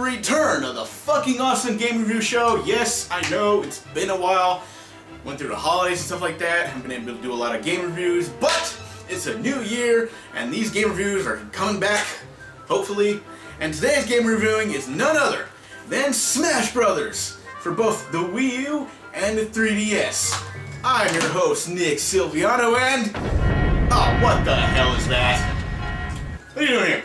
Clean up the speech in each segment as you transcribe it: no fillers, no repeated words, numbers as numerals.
return of the fucking awesome game review show. Yes, I know, it's been a while. Went through the holidays and stuff like that. Haven't been able to do a lot of game reviews, but it's a new year and these game reviews are coming back, hopefully. And today's game reviewing is none other than Smash Brothers for both the Wii U and the 3DS. I'm your host, Nick Silveranato, and... oh, what the hell is that? What are you doing here?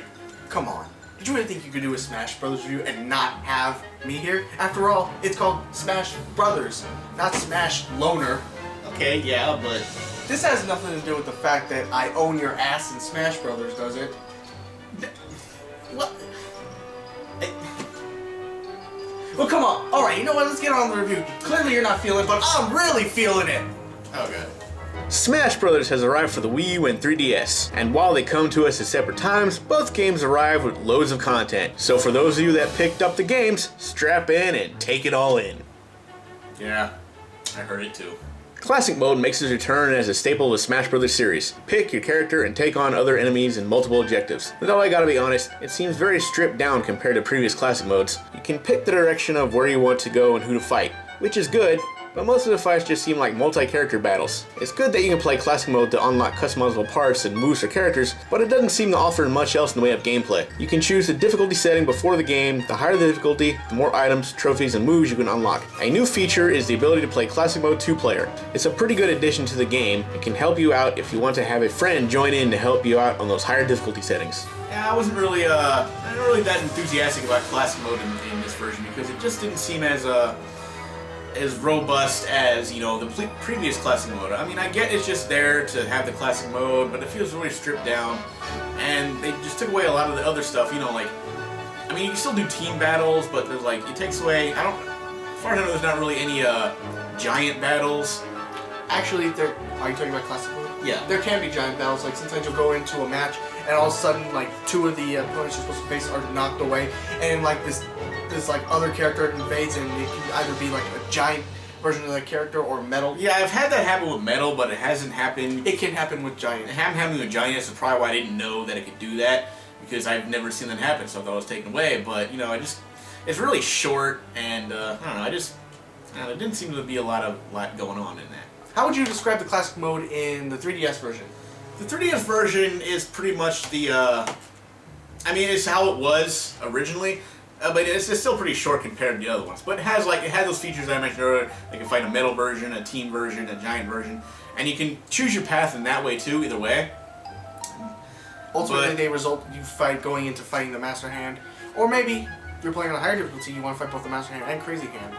Come on. Did you really think you could do a Smash Brothers review and not have me here? After all, it's called Smash Brothers, not Smash Loner. Okay, yeah, but... this has nothing to do with the fact that I own your ass in Smash Brothers, does it? What? Well, come on. Alright, you know what? Let's get on with the review. Clearly you're not feeling it, but I'm really feeling it. Oh, God. Smash Brothers has arrived for the Wii U and 3DS, and while they come to us at separate times, both games arrive with loads of content. So for those of you that picked up the games, strap in and take it all in. Yeah, I heard it too. Classic Mode makes its return as a staple of the Smash Brothers series. Pick your character and take on other enemies and multiple objectives. Though I gotta be honest, it seems very stripped down compared to previous Classic Modes. You can pick the direction of where you want to go and who to fight, which is good, but most of the fights just seem like multi-character battles. It's good that you can play Classic Mode to unlock customizable parts and moves for characters, but it doesn't seem to offer much else in the way of gameplay. You can choose the difficulty setting before the game. The higher the difficulty, the more items, trophies, and moves you can unlock. A new feature is the ability to play Classic Mode 2-player. It's a pretty good addition to the game. It can help you out if you want to have a friend join in to help you out on those higher difficulty settings. Yeah, I wasn't really, that enthusiastic about Classic Mode in this version because it just didn't seem as robust as, you know, the previous Classic Mode. I mean, I get it's just there to have the Classic Mode, but it feels really stripped down, and they just took away a lot of the other stuff, you know, like, I mean, you can still do team battles, but there's like, it takes away, as far as I know, there's not really any, giant battles. Actually, are you talking about Classic Mode? Yeah. There can be giant battles, like sometimes you'll go into a match, and all of a sudden, like, two of the opponents you're supposed to face are knocked away, and like this like other character invades, and it can either be like a giant version of the character or metal. Yeah, I've had that happen with metal, but it hasn't happened. It can happen with giant. It hasn't happened with giant. That's probably why I didn't know that it could do that, because I've never seen that happen, so I thought it was taken away. But you know, it's really short, and I don't know. It didn't seem to be a lot going on in that. How would you describe the Classic Mode in the 3DS version? The 3DS version is pretty much the. I mean, it's how it was originally. But it's still pretty short compared to the other ones. But it had those features that I mentioned earlier. You can find a metal version, a team version, a giant version, and you can choose your path in that way too. Either way. Ultimately, they result you going into fighting the Master Hand, or maybe you're playing on a higher difficulty. You want to fight both the Master Hand and Crazy Hand.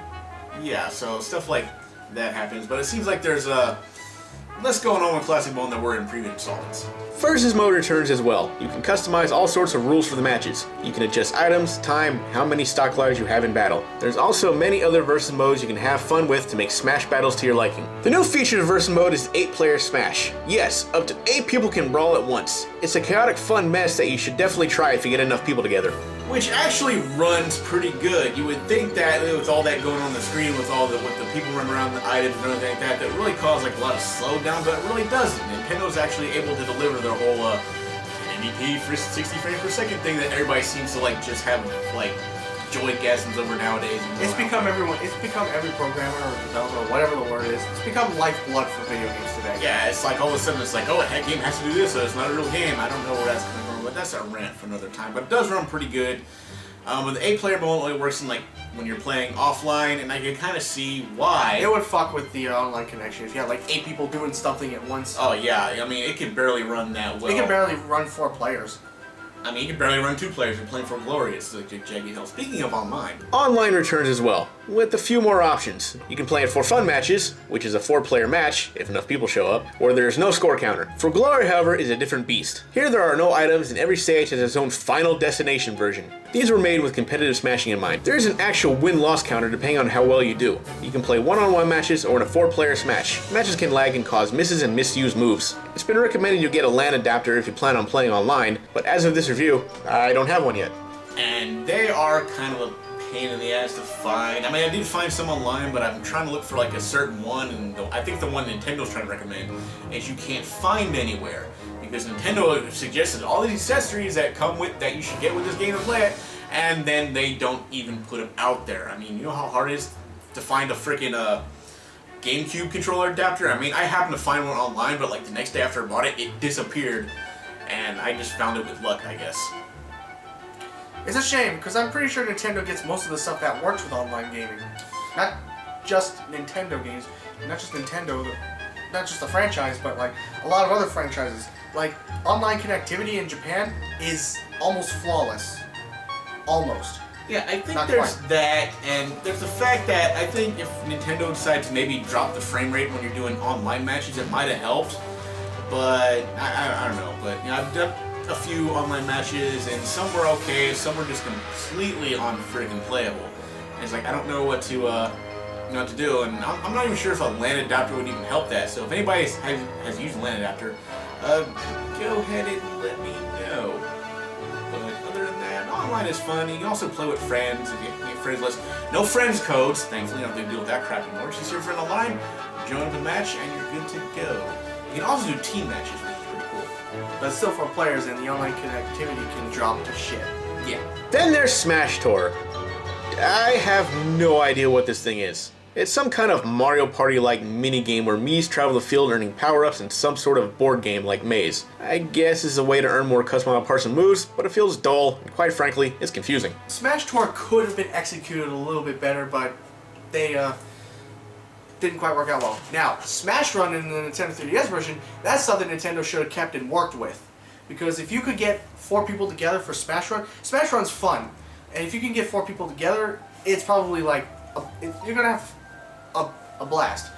Yeah, so stuff like that happens. But it seems like there's less going on with Classic Mode than there were in previous installments. Versus Mode returns as well. You can customize all sorts of rules for the matches. You can adjust items, time, how many stock lives you have in battle. There's also many other Versus Modes you can have fun with to make Smash battles to your liking. The new feature of Versus Mode is 8-player Smash. Yes, up to 8 people can brawl at once. It's a chaotic fun mess that you should definitely try if you get enough people together. Which actually runs pretty good. You would think that with all that going on the screen, with the people running around the items and everything like that, that really caused like a lot of slowdown, but it really doesn't. Nintendo's actually able to deliver their whole MVP for 60 frames per second thing that everybody seems to like just have like joygasms over nowadays. It's become every programmer or developer or whatever the word is. It's become lifeblood for video games today. Yeah, it's like all of a sudden it's like, oh, that game has to do this, so it's not a real game. I don't know where that's coming from, but that's a rant for another time. But it does run pretty good. But the 8-player mode only works in like when you're playing offline, and I can kind of see why. It would fuck with the online connection if you had like 8 people doing something at once. Oh yeah, I mean it can barely run that well. It can barely run 4 players. I mean, you can barely run 2 players. You're playing for glory. It's like Jaggy Hill. Speaking of online. Online returns as well, with a few more options. You can play it for fun matches, which is a 4-player match, if enough people show up, where there is no score counter. For glory, however, is a different beast. Here there are no items, and every stage has its own final destination version. These were made with competitive smashing in mind. There is an actual win-loss counter depending on how well you do. You can play one-on-one matches or in a 4-player smash. Matches can lag and cause misses and misused moves. It's been recommended you get a LAN adapter if you plan on playing online, but as of this review, I don't have one yet. And they are kind of a pain in the ass to find. I mean, I did find some online, but I'm trying to look for like a certain one, and I think the one Nintendo's trying to recommend is you can't find anywhere. Because Nintendo suggested all these accessories that come with that you should get with this game to play it, and then they don't even put them out there. I mean, you know how hard it is to find a freaking GameCube controller adapter? I mean, I happened to find one online, but like the next day after I bought it, it disappeared, and I just found it with luck, I guess. It's a shame, because I'm pretty sure Nintendo gets most of the stuff that works with online gaming. Not just Nintendo games, not just Nintendo, not just the franchise, but like a lot of other franchises. Like, online connectivity in Japan is almost flawless. Almost. Yeah, I think Not there's quite. that, and there's the fact that I think if Nintendo decided to maybe drop the frame rate when you're doing online matches, it might have helped. But I don't know. But you know, I've done a few online matches, and some were okay, some were just completely unfreaking playable. And it's like I don't know what to do, and I'm not even sure if a LAN adapter would even help that. So if anybody has used a LAN adapter, go ahead and let me know. But other than that, online is fun. You can also play with friends if you get friends list. No friends codes, thankfully. You don't have to deal with that crap anymore. Just your friend online, join the match, and you're good to go. You can also do team matches, which is pretty cool. But still for players, and the online connectivity can drop to shit. Yeah. Then there's Smash Tour. I have no idea what this thing is. It's some kind of Mario Party-like mini-game where Mii's travel the field earning power-ups in some sort of board game like Maze. I guess it's a way to earn more customized parts and moves, but it feels dull, and quite frankly, it's confusing. Smash Tour could have been executed a little bit better, but they didn't quite work out well. Now, Smash Run in the Nintendo 3DS version, that's something Nintendo should have kept and worked with. Because if you could get 4 people together for Smash Run's fun. And if you can get 4 people together, it's probably like, you're gonna have a blast.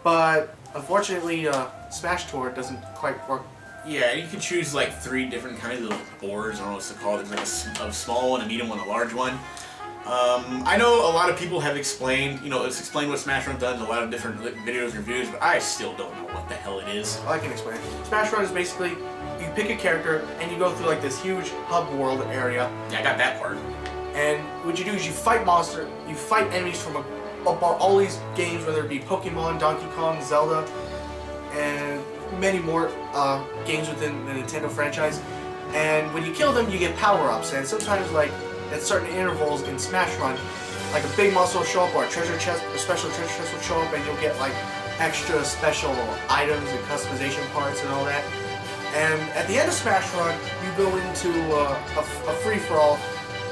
But unfortunately, Smash Tour doesn't quite work. Yeah, you can choose like 3 different kinds of boards. I don't know what to call it. There's like a small one, a medium one, a large one. I know a lot of people have explained, it's explained what Smash Run does in a lot of different videos and reviews, but I still don't know what the hell it is. I can explain. Smash Run is basically, you pick a character and you go through like this huge hub world area. Yeah, I got that part. And what you do is you fight enemies from all these games, whether it be Pokemon, Donkey Kong, Zelda, and many more games within the Nintendo franchise. And when you kill them, you get power-ups. And sometimes, like, at certain intervals in Smash Run, like a big monster will show up, or a treasure chest, a special treasure chest will show up, and you'll get like extra special items and customization parts and all that. And at the end of Smash Run, you go into a free-for-all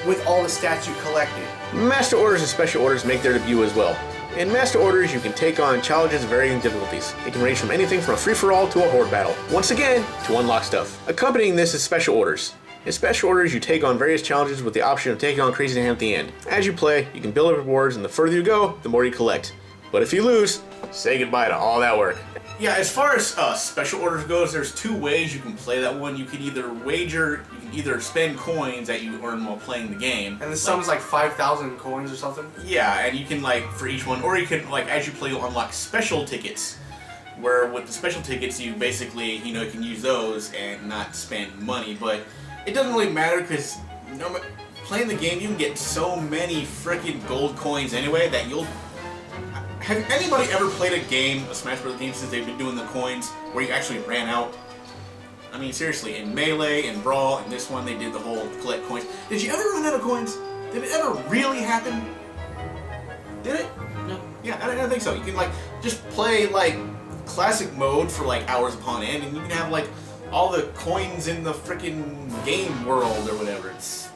with all the stats you collected. Master Orders and Special Orders make their debut as well. In Master Orders, you can take on challenges of varying difficulties. It can range from anything from a free-for-all to a horde battle. Once again, to unlock stuff. Accompanying this is Special Orders. In Special Orders, you take on various challenges with the option of taking on Crazy Hand at the end. As you play, you can build up rewards, and the further you go, the more you collect. But if you lose, say goodbye to all that work. Yeah, as far as Special Orders goes, there's 2 ways you can play that one. You can either spend coins that you earn while playing the game. And the sum is like 5,000 coins or something. Yeah, and you can for each one, or you can as you play, you'll unlock special tickets. Where with the special tickets, you basically you can use those and not spend money. But it doesn't really matter because playing the game, you can get so many freaking gold coins anyway that you'll. Have anybody ever played a game, a Smash Bros. Game, since they've been doing the coins, where you actually ran out? I mean, seriously, in Melee, in Brawl, in this one, they did the whole collect coins. Did you ever run out of coins? Did it ever really happen? Did it? No. Yeah, I don't think so. You can, just play, classic mode for, hours upon end, and you can have, all the coins in the freaking game world or whatever. It's...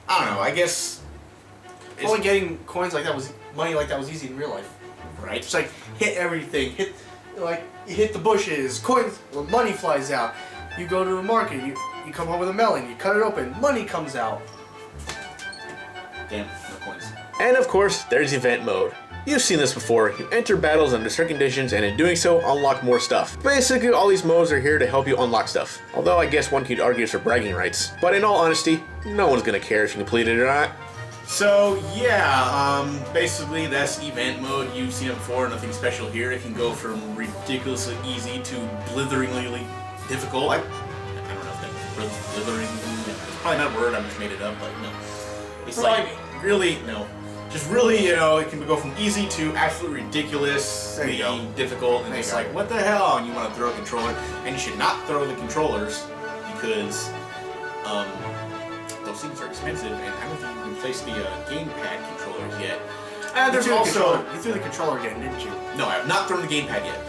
I don't know, I guess... Only getting coins like that was... money like that was easy in real life. Right? Just hit everything, you hit the bushes, coins, money flies out. You go to the market, you come home with a melon, you cut it open, money comes out. Damn, no coins. And of course, there's event mode. You've seen this before. You enter battles under certain conditions, and in doing so, unlock more stuff. Basically, all these modes are here to help you unlock stuff. Although I guess one could argue it's for bragging rights. But in all honesty, no one's gonna care if you complete it or not. So yeah, basically that's event mode. You've seen it before, nothing special here. It can go from ridiculously easy to blitheringly difficult. I don't know if that's blithering. It's probably not a word, I just made it up, but no. It's just really, it can go from easy to absolutely ridiculously difficult, and it's what the hell? And you want to throw a controller, and you should not throw the controllers because, those things are expensive, and I don't think you can replace the gamepad controllers yet. There's You also threw the controller again, didn't you? no, I have not thrown the gamepad yet.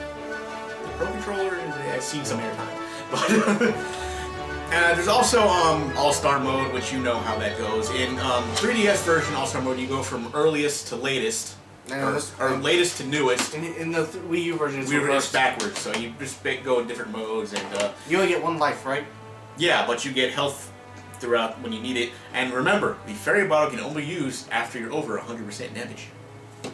The Pro Controller, I've seen some airtime, but there's also All-Star mode, which you know how that goes. In 3DS version All-Star mode, you go from earliest to latest, or latest to newest. In the Wii U version, it's backwards, so you just go in different modes, and you only get one life, right? yeah, but you get health throughout when you need it. And remember, the fairy bottle can only use after you're over 100% damage. I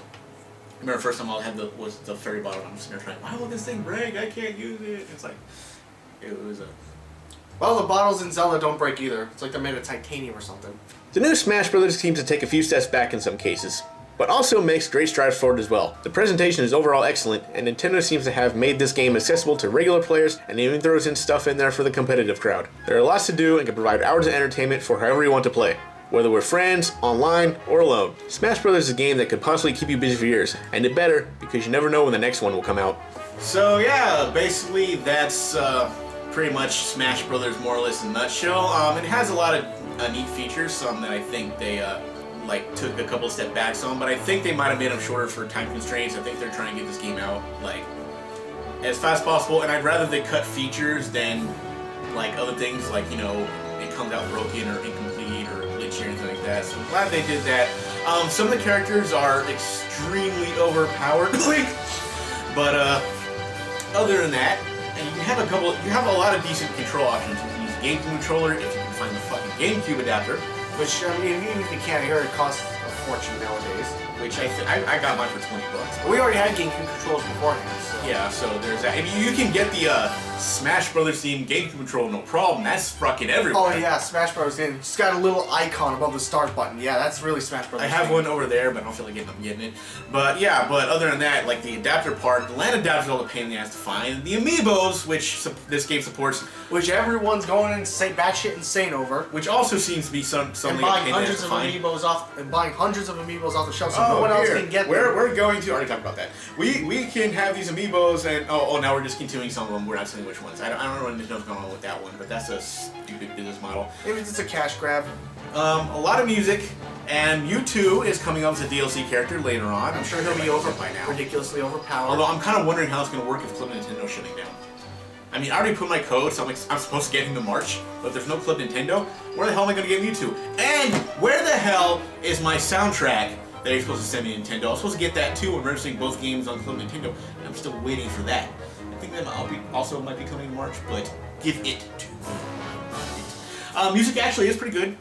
remember the first time I had was the fairy bottle, and I'm sitting there trying, why won't this thing break? I can't use it. It's like, it was a... Well, the bottles in Zelda don't break either. It's like they're made of titanium or something. The new Smash Bros. Seems to take a few steps back in some cases, but also makes great strides forward as well. The presentation is overall excellent, and Nintendo seems to have made this game accessible to regular players and even throws in stuff in there for the competitive crowd. There are lots to do and can provide hours of entertainment for however you want to play, whether with friends, online, or alone. Smash Bros. Is a game that could possibly keep you busy for years, and it better because you never know when the next one will come out. So yeah, basically that's pretty much Smash Brothers more or less in a nutshell. It has a lot of neat features, some that I think they like took a couple step backs on, but I think they might have made them shorter for time constraints. I think they're trying to get this game out like as fast as possible, and I'd rather they cut features than like other things like, you know, it comes out broken or incomplete or glitchy or anything like that. So I'm glad they did that. Some of the characters are extremely overpowered, but other than that, and you have a lot of decent control options. You can use a GameCube controller if you can find the fucking GameCube adapter. Which, I mean, even if you can't, I heard it costs a fortune nowadays. Which I got mine for $20. But we already had GameCube controllers beforehand, so... Yeah, so there's that. And you can get the Smash Brothers themed GameCube controller, no problem. That's fucking everywhere. Oh yeah, Smash Bros. It's got a little icon above the start button. Yeah, that's really Smash Bros. I have one over there, but I don't feel like getting it. But yeah, but other than that, like the adapter part, the LAN adapter is all the pain in the ass to find. The amiibos, which this game supports, which everyone's going and batshit insane over. Which also seems to be something and buying hundreds of amiibos off the shelf, so no one else can get them. We're going to already talked about that. We can have these amiibos, and now we're discontinuing some of them. We're not saying which ones. I don't know what Nintendo's going on with that one, but that's a stupid business model. Maybe it's a cash grab. A lot of music, and U2 is coming up as a DLC character later on. I'm sure he'll be by now. Ridiculously overpowered. Although I'm kind of wondering how it's going to work if Club Nintendo's shutting down. I mean, I already put my code, so I'm supposed to get him in March, but if there's no Club Nintendo, where the hell am I going to get U2? And where the hell is my soundtrack that you're supposed to send me Nintendo? I was supposed to get that too when registering both games on Club Nintendo, and I'm still waiting for that. I think that also might be coming in March, but give it to me. Music actually is pretty good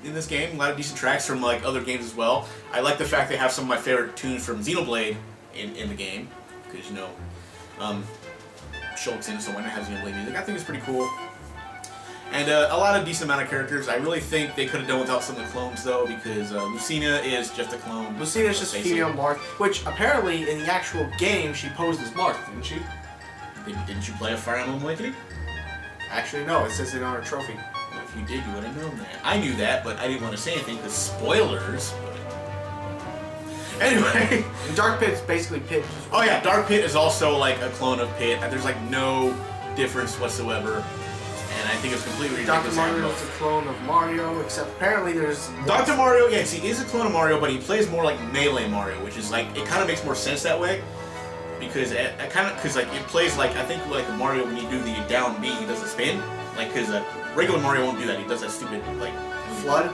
in this game. A lot of decent tracks from like other games as well. I like the fact they have some of my favorite tunes from Xenoblade in the game, because you know, Shulk's in, so why not have Xenoblade music? I think it's pretty cool. And a lot of decent amount of characters. I really think they could have done without some of the clones though, because Lucina is just a clone. Lucina is just female Marth, which apparently in the actual game she posed as Marth, didn't she? Didn't you play a Fire Emblem Awakening? Actually, no. It says it on her trophy. Well, if you did, you would have known that. I knew that, but I didn't want to say anything because spoilers. But... Anyway, Dark Pit's basically Pit. Oh yeah, Dark Pit is also like a clone of Pit. There's like no difference whatsoever, and I think it's completely ridiculous. Dr. Mario is a clone of Mario, except apparently there's Dr. Mario. Yes, he is a clone of Mario, but he plays more like Melee Mario, which is like it kind of makes more sense that way. Because it plays like, I think like Mario when you do the down B, he does a spin. Like, because regular Mario won't do that. He does that stupid like flood.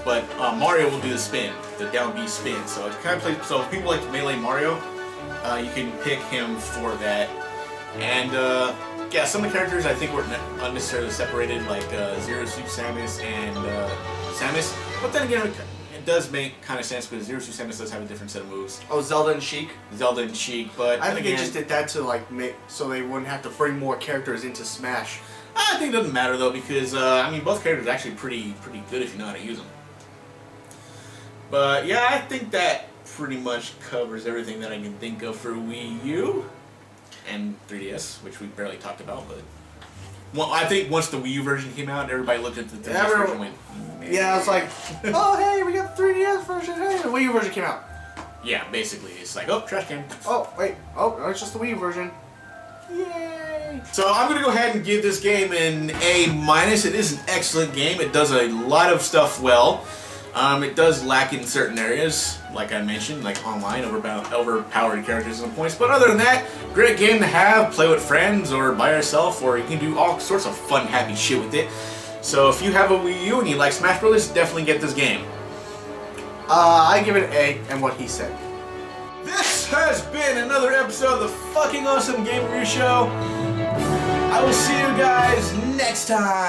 But Mario will do the spin, the down B spin. So it kind of plays. So if people like Melee Mario, you can pick him for that. And yeah, some of the characters I think were unnecessarily separated, like Zero Suit Samus and Samus. But then again, it does make kind of sense because Zero Suit Samus does have a different set of moves. Oh, Zelda and Sheik? Zelda and Sheik, but I think they just did that to like make so they wouldn't have to bring more characters into Smash. I think it doesn't matter though because I mean both characters are actually pretty good if you know how to use them. But yeah, I think that pretty much covers everything that I can think of for Wii U and 3DS, which we barely talked about, but. Well, I think once the Wii U version came out, everybody looked at the 3DS version and went, yeah, it's like, oh, hey, we got the 3DS version, hey, the Wii U version came out. Yeah, basically, it's like, oh, trash can. Oh, wait, oh, no, it's just the Wii U version. Yay! So I'm gonna go ahead and give this game an A-. It is an excellent game. It does a lot of stuff well. It does lack in certain areas, like I mentioned, like online, overpowered characters and points. But other than that, great game to have, play with friends or by yourself, or you can do all sorts of fun, happy shit with it. So if you have a Wii U and you like Smash Brothers, definitely get this game. I give it an A, and what he said. This has been another episode of the fucking awesome Game Review Show. I will see you guys next time.